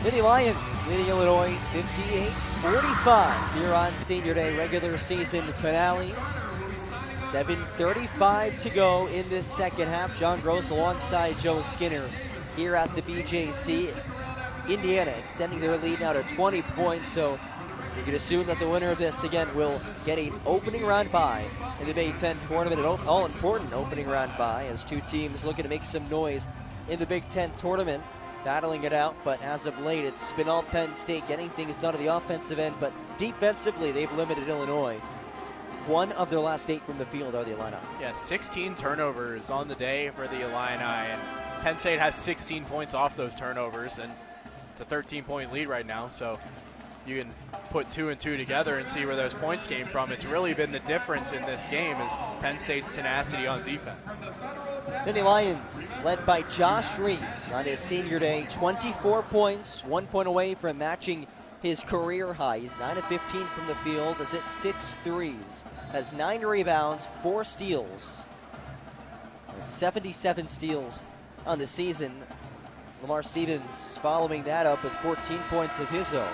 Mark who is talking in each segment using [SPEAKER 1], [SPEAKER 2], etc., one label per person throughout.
[SPEAKER 1] Nittany Lions leading Illinois 58-45 here on Senior Day regular season finale. 7:35 to go in this second half. John Gross alongside Joe Skinner here at the BJC. Indiana extending their lead now to 20 points, so you can assume that the winner of this, again, will get an opening round bye in the Big Ten tournament, an all-important opening round bye as two teams looking to make some noise in the Big Ten tournament, battling it out. But as of late, it's been all Penn State getting things done on the offensive end, but defensively, they've limited Illinois. 1 of their last 8 from the field are the Illini.
[SPEAKER 2] Yeah, 16 turnovers on the day for the Illini, and Penn State has 16 points off those turnovers, and it's a 13-point lead right now, so you can put 2 and 2 together and see where those points came from. It's really been the difference in this game is Penn State's tenacity on defense.
[SPEAKER 1] Nittany Lions led by Josh Reeves on his senior day, 24 points, 1 point away from matching his career high. He's 9 of 15 from the field, has hit 6 threes, has 9 rebounds, 4 steals, 77 steals on the season. Lamar Stevens following that up with 14 points of his own.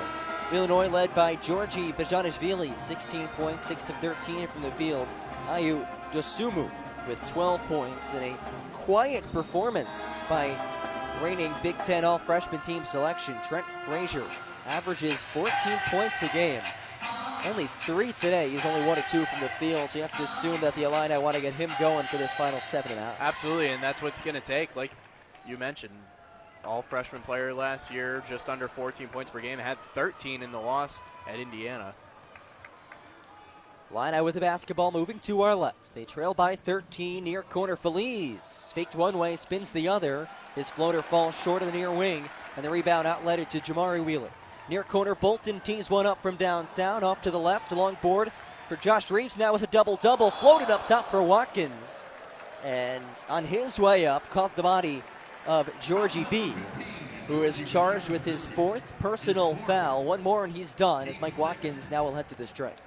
[SPEAKER 1] Illinois led by Georgi Bejanishvili, 16 points, 6 of 13 from the field. Ayu Dosumu with 12 points in a quiet performance by reigning Big Ten All-Freshman Team selection. Trent Frazier averages 14 points a game. Only 3 today. He's only 1 of 2 from the field, so you have to assume that the Illini want to get him going for this final 7.5.
[SPEAKER 2] Absolutely, and that's what's going to take. Like you mentioned, all-freshman player last year, just under 14 points per game, had 13 in the loss at Indiana.
[SPEAKER 1] Illini with the basketball moving to our left. They trail by 13 near corner. Feliz faked one way, spins the other. His floater falls short of the near wing, and the rebound outletted to Jamari Wheeler. Near corner, Bolton tees one up from downtown, off to the left, along board for Josh Reeves. Now is a double-double, floated up top for Watkins. And on his way up, caught the body of Georgie B., who is charged with his 4th personal foul. 1 more and he's done, as Mike Watkins now will head to the strike.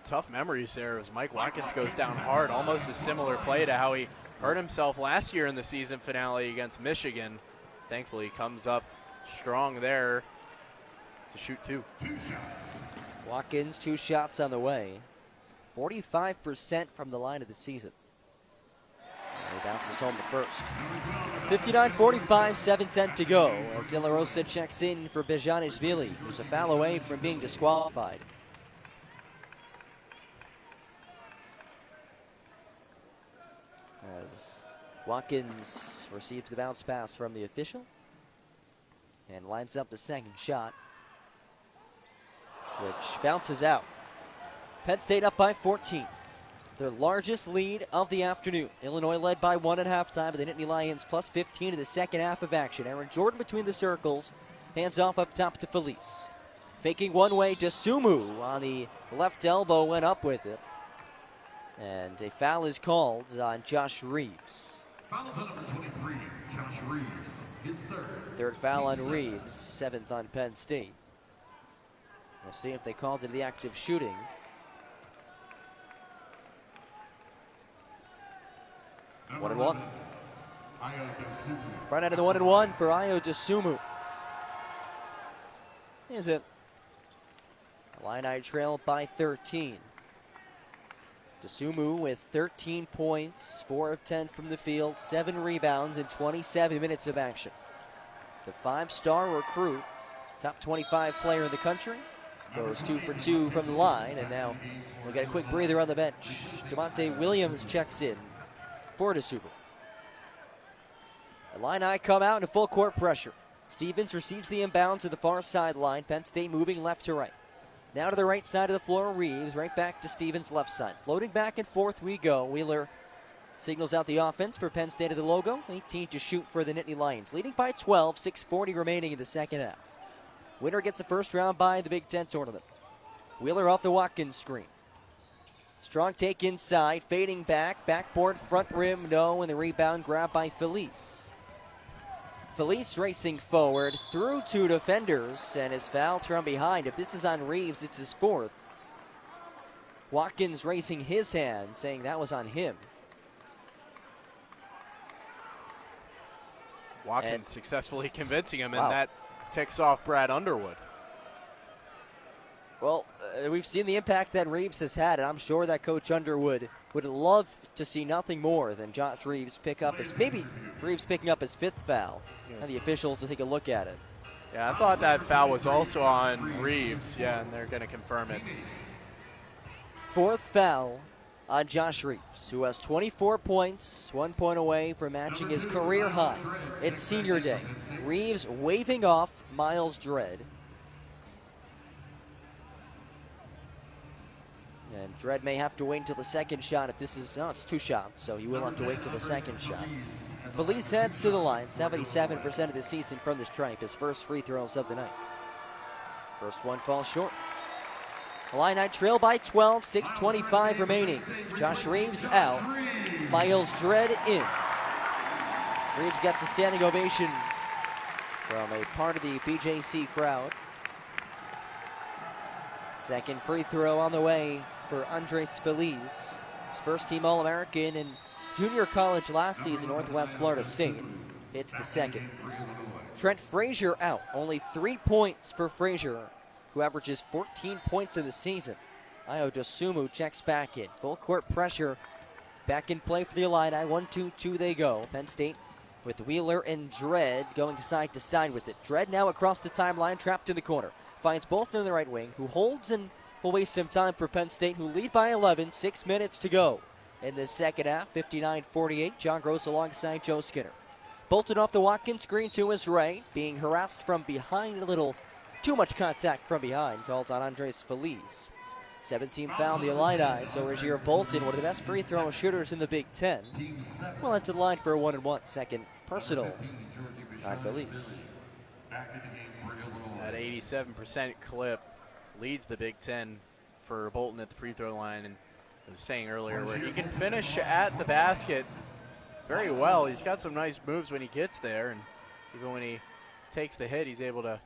[SPEAKER 2] Tough memories there as Mike Watkins goes down hard, almost a similar play to how he hurt himself last year in the season finale against Michigan. Thankfully, comes up strong there to shoot 2.
[SPEAKER 1] Watkins, 2 shots on the way. 45% from the line of the season. And he bounces home the first. 59-45, 7:10 to go as De La Rosa checks in for Bejanishvili, who's a foul away from being disqualified. As Watkins receives the bounce pass from the official and lines up the second shot, which bounces out. Penn State up by 14. Their largest lead of the afternoon. Illinois led by 1 at halftime, but the Nittany Lions plus 15 in the second half of action. Aaron Jordan between the circles, hands off up top to Feliz. Faking one way, Dosumu on the left elbow went up with it. And a foul is called on Josh Reeves.
[SPEAKER 3] Foul is on number 23, Josh Reeves, his 3rd.
[SPEAKER 1] 3rd foul on Reeves, 7th on Penn State. We'll see if they called it the act of shooting. Number 1-1. Front end of the 1-1 for Ayo Dosumu. Is it? Illini trail by 13. Dosumu with 13 points, 4 of 10 from the field, 7 rebounds in 27 minutes of action. The 5-star recruit, top 25 player in the country, goes 2 for 2 from the line, and now we'll get a quick breather on the bench. Devontae Williams checks in for Dosumu. Illini come out into full court pressure. Stevens receives the inbound to the far sideline. Penn State moving left to right. Now to the right side of the floor, Reeves, right back to Stevens' left side. Floating back and forth we go. Wheeler signals out the offense for Penn State of the logo. 18 to shoot for the Nittany Lions. Leading by 12, 6:40 remaining in the second half. Winner gets a first round bye in the Big Ten tournament. Wheeler off the Watkins screen. Strong take inside, fading back, backboard, front rim, no, and the rebound grabbed by Feliz. Feliz racing forward through 2 defenders and is fouled from behind. If this is on Reeves, it's his 4th. Watkins raising his hand, saying that was on him.
[SPEAKER 2] Watkins successfully convincing him,
[SPEAKER 1] wow.
[SPEAKER 2] and that ticks off Brad Underwood.
[SPEAKER 1] Well, we've seen the impact that Reeves has had, and I'm sure that Coach Underwood would love to see nothing more than Josh Reeves pick up maybe Reeves picking up his 5th foul, and the officials will take a look at it.
[SPEAKER 2] Yeah, I thought that foul was also on Reeves. Yeah, and they're going to confirm it.
[SPEAKER 1] 4th foul on Josh Reeves, who has 24 points, 1 point away from matching his career high. It's senior day. Reeves waving off Miles Dredd. And Dredd may have to wait until the second shot if this is, no, it's 2 shots, so he will have to wait till the second shot. Feliz heads to the line, 77% of the season from the stripe, his first free throws of the night. First one falls short. Illini trail by 12, 6:25 remaining. Josh Reeves out, Miles Dredd in. Reeves gets a standing ovation from a part of the BJC crowd. Second free throw on the way for Andres Feliz. First team All-American in junior college last season, Northwest Florida State. It's the second. Trent Frazier out, only 3 points for Frazier, who averages 14 points in the season. Ayo Dosunmu checks back in. Full court pressure back in play for the Illini. 1-2-2 they go. Penn State with Wheeler and Dredd going side to side with it. Dredd now across the timeline, trapped in the corner. Finds Bolton in the right wing, who holds and will waste some time for Penn State, who lead by 11, 6 minutes to go. In the second half, 59-48, John Gross alongside Joe Skinner. Bolton off the Watkins screen to his right, being harassed from behind, a little too much contact from behind, called on Andres Feliz. 17 foul the Illini, so Regier Bolton, one of the best free throw shooters in the Big Ten, will head to the line for a 1-and-1, second personal on Feliz.
[SPEAKER 2] That 87% clip leads the Big Ten for Bolton at the free throw line, and I was saying earlier where he can finish at the basket very well. He's got some nice moves when he gets there, and even when he takes the hit, he's able to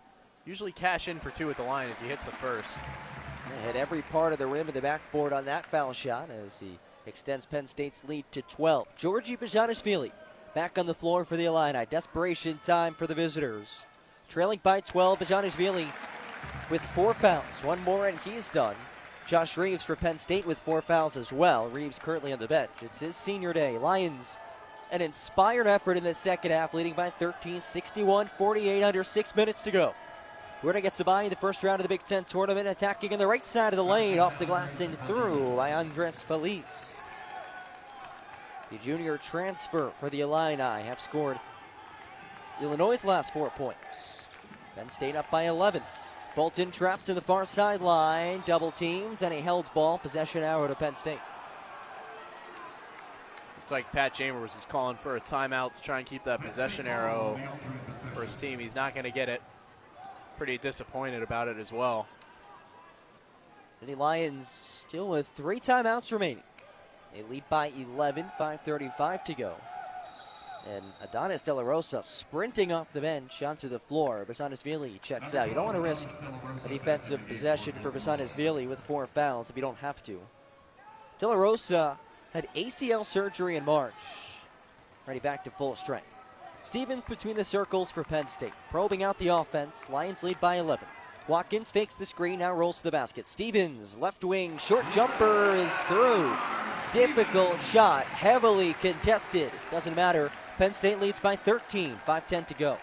[SPEAKER 2] usually cash in for 2 at the line as he hits the first.
[SPEAKER 1] Hit every part of the rim of the backboard on that foul shot as he extends Penn State's lead to 12. Georgi Bajanishvili back on the floor for the Illini. Desperation time for the visitors. Trailing by 12, Bajanishvili with 4 fouls. One more and he's done. Josh Reeves for Penn State with 4 fouls as well. Reeves currently on the bench. It's his senior day. Lions, an inspired effort in the second half, leading by 13, 61-48, under 6 minutes to go. We're going to get to buy in the first round of the Big Ten tournament, attacking on the right side of the lane, off the glass and through by Andres Feliz. The junior transfer for the Illini have scored Illinois' last 4 points. Penn State up by 11. Bolton trapped to the far sideline, double teamed, and a held ball, possession arrow to Penn State.
[SPEAKER 2] Looks like Pat Chambers is calling for a timeout to try and keep that possession arrow for his team. He's not going to get it. Pretty disappointed about it as well.
[SPEAKER 1] The Lions still with 3 timeouts remaining. They lead by 11, 5:35 to go. And Adonis De La Rosa sprinting off the bench onto the floor. Bajanishvili checks out. You don't want to risk a defensive possession for Bajanishvili with 4 fouls if you don't have to. De La Rosa had ACL surgery in March. Ready back to full strength. Stevens between the circles for Penn State. Probing out the offense. Lions lead by 11. Watkins fakes the screen, now rolls to the basket. Stevens, left wing, short jumper is through. Difficult shot, heavily contested. Doesn't matter. Penn State leads by 13, 5:10 to go.